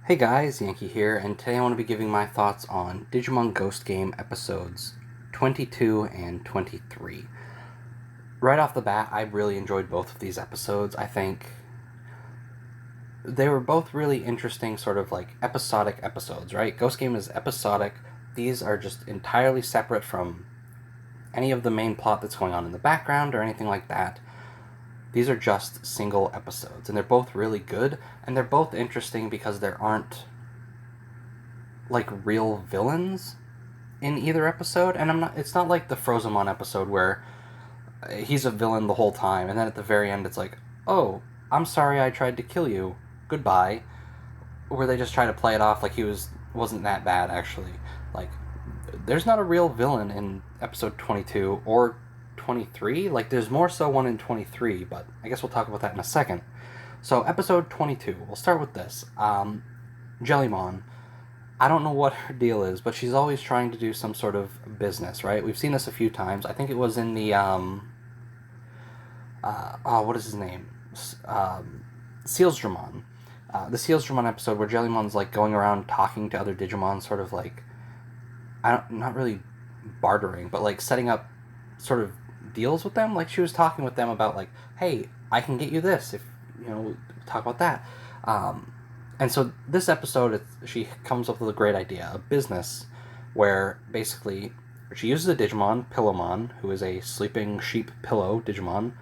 Hey guys, Yankee here, and today I want to be giving my thoughts on Digimon Ghost Game episodes 22 and 23. Right off the bat, I really enjoyed both of these episodes. I think they were both really interesting, sort of like episodic episodes, right? Ghost Game is episodic. These are just entirely separate from any of the main plot that's going on in the background or anything like that. These are just single episodes, and they're both really good, and they're both interesting because there aren't like real villains in either episode, and it's not like the Frozemon episode where he's a villain the whole time, and then at the very end it's like, oh, I'm sorry I tried to kill you, goodbye, where they just try to play it off like he wasn't that bad actually. Like, there's not a real villain in episode 22 or 23. Like, there's more so one in 23, but I guess we'll talk about that in a second. So episode 22, we'll start with this. Jellymon, I don't know what her deal is, but she's always trying to do some sort of business, right? We've seen this a few times. I think it was in the what is his name? Sealsdramon. The Sealsdramon episode where Jellymon's like going around talking to other Digimon, sort of like, not really bartering, but like setting up sort of deals with them. Like, she was talking with them about like, hey, I can get you this if talk about that. And so this episode, she comes up with a great idea, a business where basically she uses a Digimon, Pillowmon, who is a sleeping sheep pillow Digimon,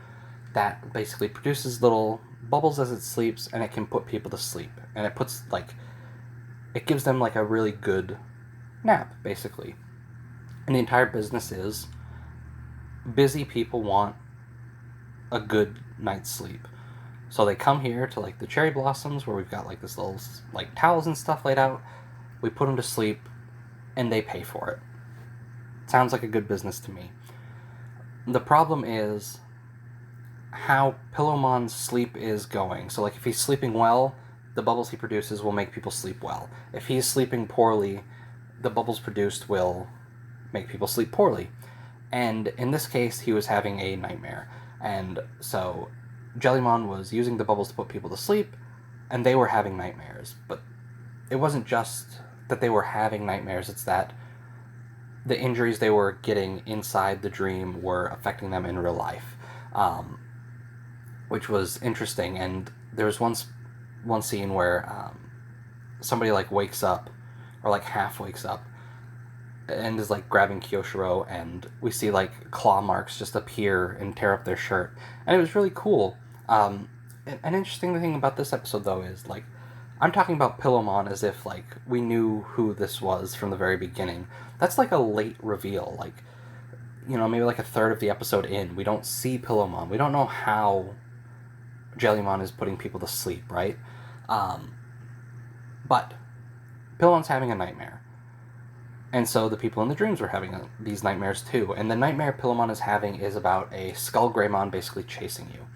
that basically produces little bubbles as it sleeps, and it can put people to sleep. And it gives them like a really good nap, basically. And the entire business is busy people want a good night's sleep. So they come here to like the cherry blossoms where we've got like this little like towels and stuff laid out. We put them to sleep, and they pay for it. Sounds like a good business to me. The problem is how Pillowmon's sleep is going. So like, if he's sleeping well, the bubbles he produces will make people sleep well. If he's sleeping poorly, the bubbles produced will make people sleep poorly. And in this case, he was having a nightmare. And so Jellymon was using the bubbles to put people to sleep, and they were having nightmares. But it wasn't just that they were having nightmares, it's that the injuries they were getting inside the dream were affecting them in real life, which was interesting. And there was one scene where somebody like wakes up, or like half wakes up, and is like grabbing Kyoshiro, and we see like claw marks just appear and tear up their shirt, and it was really cool. An interesting thing about this episode though is like, I'm talking about Pillowmon as if like we knew who this was from the very beginning. That's like a late reveal, like, maybe like a third of the episode in, we don't see Pillowmon. We don't know how Jellymon is putting people to sleep, right? But Pillowmon's having a nightmare. And so the people in the dreams were having these nightmares too. And the nightmare Pillowmon is having is about a Skull Greymon basically chasing you.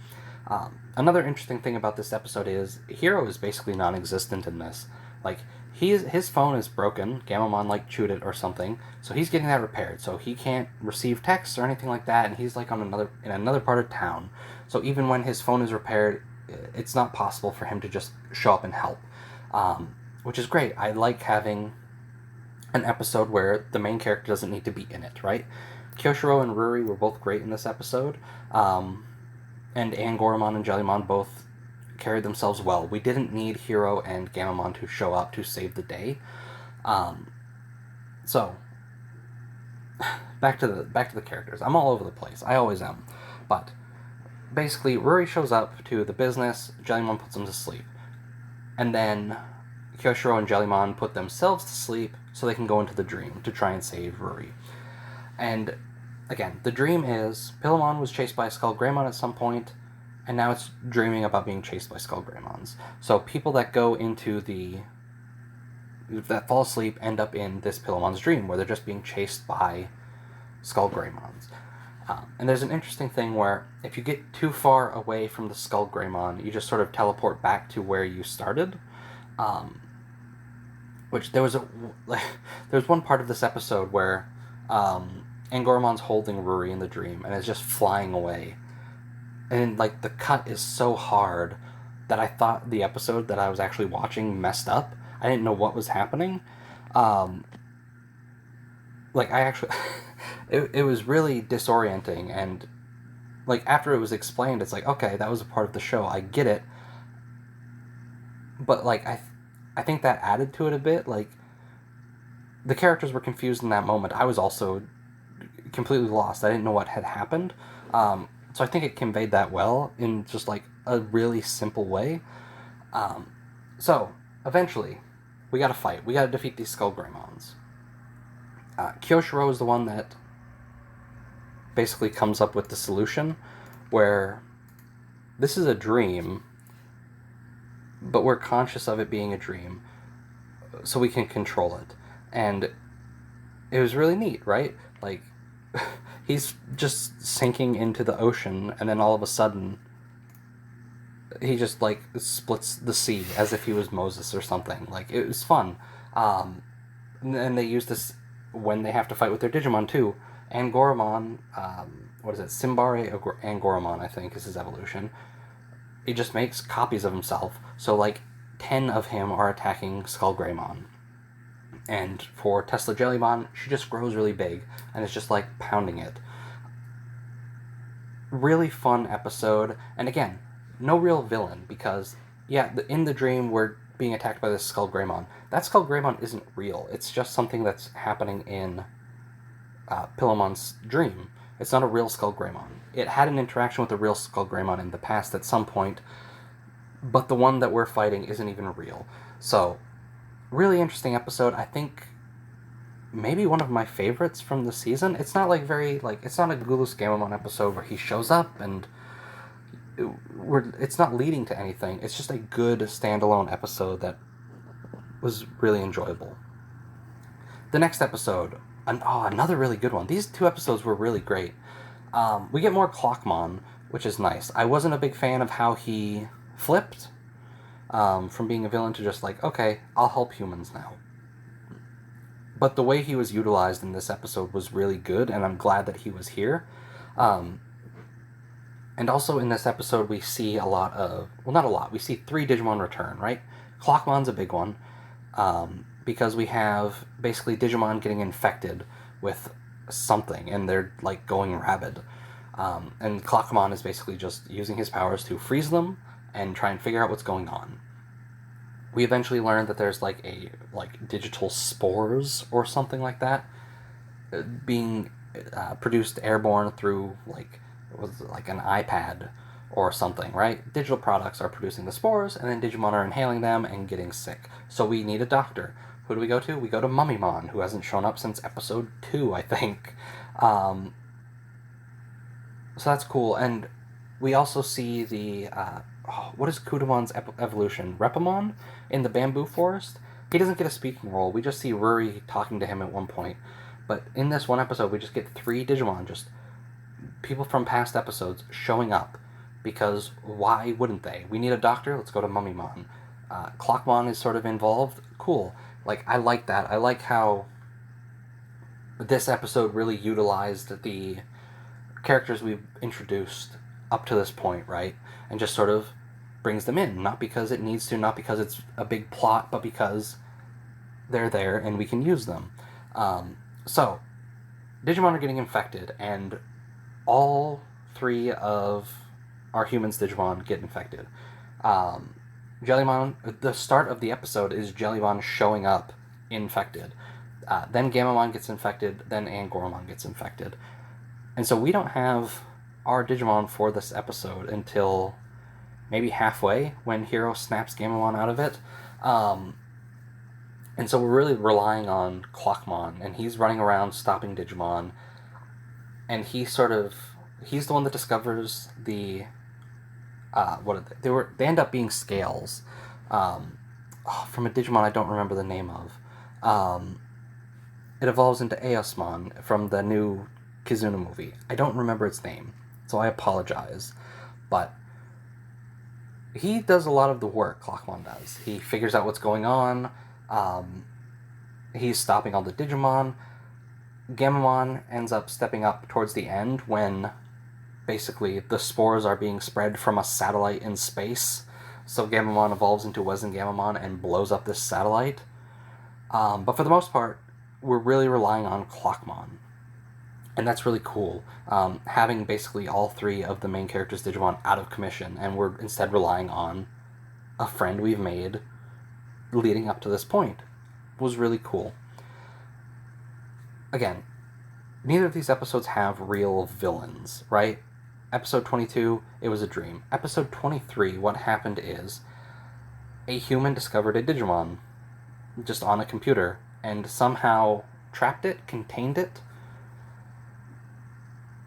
Another interesting thing about this episode is Hero is basically non-existent in this. Like, his phone is broken. Gamamon like chewed it or something, so he's getting that repaired. So he can't receive texts or anything like that, and he's like in another part of town. So even when his phone is repaired, it's not possible for him to just show up and help, which is great. I like having an episode where the main character doesn't need to be in it, right? Kyoshiro and Ruri were both great in this episode, and Angoramon and Jellymon both carried themselves well. We didn't need Hero and Gamamon to show up to save the day. So back to the characters. I'm all over the place. I always am. But basically, Ruri shows up to the business. Jellymon puts him to sleep, and then Kyoshiro and Jellymon put themselves to sleep so they can go into the dream to try and save Ruri. And again, the dream is Pillowmon was chased by a Skull Greymon at some point, and now it's dreaming about being chased by Skull Greymons. So people that go into that fall asleep end up in this Pillowmon's dream, where they're just being chased by Skull Greymons. And there's an interesting thing where if you get too far away from the Skull Greymon, you just sort of teleport back to where you started. Which there was one part of this episode where Angoramon's holding Ruri in the dream and is just flying away, and the cut is so hard that I thought the episode that I was actually watching messed up. I didn't know what was happening. Like, I actually... it was really disorienting, and, like, after it was explained, it's like, okay, that was a part of the show, I get it. But, like, I think that added to it a bit. Like, the characters were confused in that moment. I was also completely lost. I didn't know what had happened. So I think it conveyed that well in just, like, a really simple way. So, eventually, we gotta fight. We gotta defeat these Skull Greymons. Kyoshiro is the one that basically comes up with the solution, where this is a dream, but we're conscious of it being a dream, so we can control it. And it was really neat, right? Like, he's just sinking into the ocean, and then all of a sudden, he just, like, splits the sea as if he was Moses or something. Like, it was fun. And they use this when they have to fight with their Digimon, too. Angoramon, what is it? Simbare Angoramon, I think, is his evolution. He just makes copies of himself. So, like, 10 of him are attacking Skull Greymon. And for Tesla Jellymon, she just grows really big, and it's just, like, pounding it. Really fun episode, and again, no real villain, because, yeah, in the dream, we're being attacked by this Skull Greymon. That Skull Greymon isn't real. It's just something that's happening in Pillamon's dream. It's not a real Skull Greymon. It had an interaction with a real Skull Greymon in the past at some point, but the one that we're fighting isn't even real. So, really interesting episode. I think maybe one of my favorites from the season. It's not, like, very, like, it's not a Gulus Gamamon episode where he shows up and it's not leading to anything. It's just a good standalone episode that was really enjoyable. The next episode, another really good one. These two episodes were really great. We get more Clockmon, which is nice. I wasn't a big fan of how he flipped from being a villain to just like, okay, I'll help humans now. But the way he was utilized in this episode was really good, and I'm glad that he was here. And also in this episode, we see a lot of... Well, not a lot. We see 3 Digimon return, right? Clockmon's a big one, because we have basically Digimon getting infected with something, and they're, like, going rabid. And Clockmon is basically just using his powers to freeze them and try and figure out what's going on. We eventually learn that there's, like, digital spores or something like that being produced airborne through, like an iPad or something, right? Digital products are producing the spores, and then Digimon are inhaling them and getting sick. So we need a doctor. Who do we go to? We go to Mummymon, who hasn't shown up since episode 2, I think. So that's cool. And we also see the... what is Kudamon's evolution? Repamon in the bamboo forest? He doesn't get a speaking role. We just see Ruri talking to him at one point. But in this one episode, we just get 3 Digimon, just people from past episodes showing up, because why wouldn't they? We need a doctor, let's go to Mummymon. Clockmon is sort of involved, cool. Like, I like that. I like how this episode really utilized the characters we've introduced up to this point, right? And just sort of brings them in, not because it needs to, not because it's a big plot, but because they're there and we can use them. So, Digimon are getting infected, and all 3 of our humans Digimon get infected. Jellymon, the start of the episode is Jellymon showing up infected. Then Gamamon gets infected, then Angoramon gets infected. And so we don't have our Digimon for this episode until maybe halfway, when Hiro snaps Gamamon out of it. And so we're really relying on Clockmon, and he's running around stopping Digimon. And he's the one that discovers the... they end up being scales. From a Digimon I don't remember the name of. It evolves into Eosmon from the new Kizuna movie. I don't remember its name, so I apologize. But he does a lot of the work, Clockmon does. He figures out what's going on. He's stopping all the Digimon. Gamamon ends up stepping up towards the end when basically the spores are being spread from a satellite in space So Gamamon evolves into Wezengamamon and blows up this satellite. But for the most part, we're really relying on Clockmon. And that's really cool. Having basically all three of the main characters' Digimon out of commission, and we're instead relying on a friend we've made leading up to this point, was really cool. Again, neither of these episodes have real villains, right? Episode 22, it was a dream. Episode 23, what happened is a human discovered a Digimon just on a computer and somehow trapped it, contained it,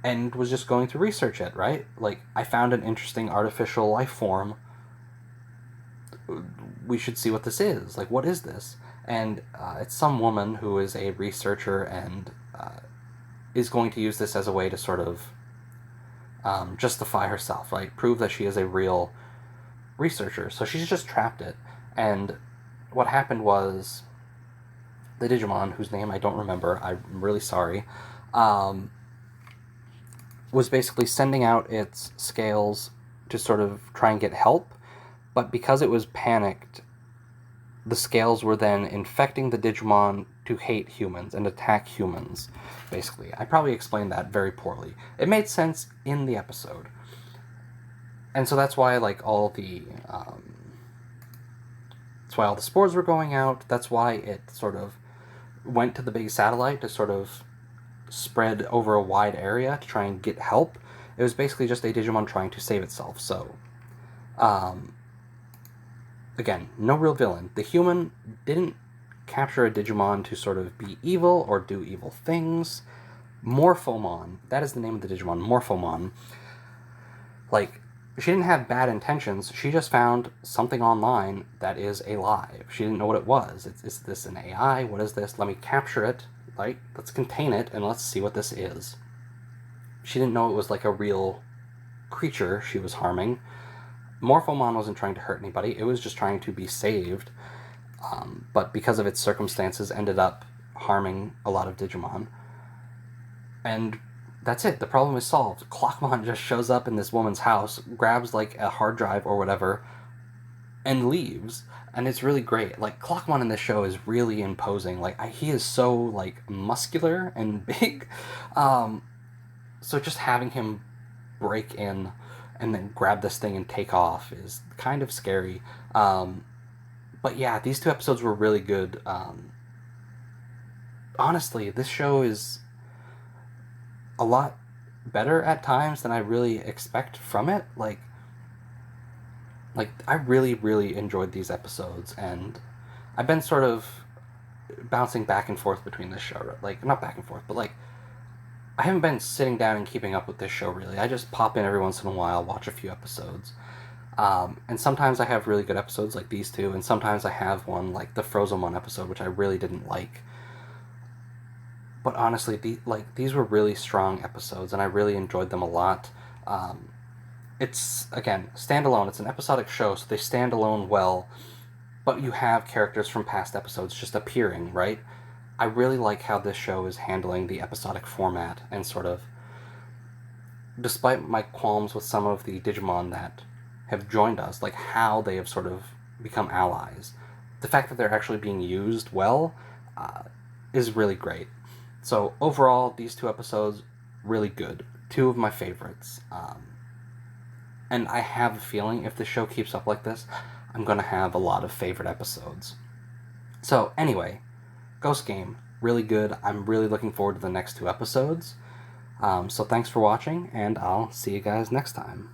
and was just going to research it, right? Like, I found an interesting artificial life form. We should see what this is. Like, what is this? And it's some woman who is a researcher and is going to use this as a way to sort of justify herself, right? Prove that she is a real researcher. So she's just trapped it. And what happened was the Digimon, whose name I don't remember, I'm really sorry, was basically sending out its scales to sort of try and get help, but because it was panicked, the scales were then infecting the Digimon to hate humans and attack humans, basically. I probably explained that very poorly. It made sense in the episode. And so that's why, like, all the spores were going out. That's why it sort of went to the big satellite to sort of spread over a wide area to try and get help. It was basically just a Digimon trying to save itself. So, again, no real villain. The human didn't capture a Digimon to sort of be evil or do evil things. Morphomon, that is the name of the Digimon, Morphomon. Like, she didn't have bad intentions. She just found something online that is alive. She didn't know what it was. Is this an AI? What is this? Let me capture it. Like, let's contain it, and let's see what this is. She didn't know it was like a real creature she was harming. Morphomon wasn't trying to hurt anybody. It was just trying to be saved. But because of its circumstances, ended up harming a lot of Digimon. And that's it. The problem is solved. Clockmon just shows up in this woman's house, grabs like a hard drive or whatever, and leaves. And it's really great. Like, Clockmon in this show is really imposing. Like, he is so, like, muscular and big. So just having him break in and then grab this thing and take off is kind of scary. But yeah, these two episodes were really good. Honestly, this show is a lot better at times than I really expect from it. Like I really, really enjoyed these episodes, and I've been sort of bouncing back and forth between this show. Like, not back and forth, but like, I haven't been sitting down and keeping up with this show, really. I just pop in every once in a while, watch a few episodes. And sometimes I have really good episodes like these two, and sometimes I have one like the Frozomon episode, which I really didn't like. But honestly, these were really strong episodes, and I really enjoyed them a lot. It's, again, standalone. It's an episodic show, so they stand alone well, but you have characters from past episodes just appearing, right? I really like how this show is handling the episodic format, and sort of, despite my qualms with some of the Digimon that have joined us, like how they have sort of become allies, the fact that they're actually being used well is really great. So overall, these two episodes, really good. Two of my favorites. And I have a feeling if the show keeps up like this, I'm going to have a lot of favorite episodes. So anyway, Ghost Game, really good. I'm really looking forward to the next two episodes. So thanks for watching, and I'll see you guys next time.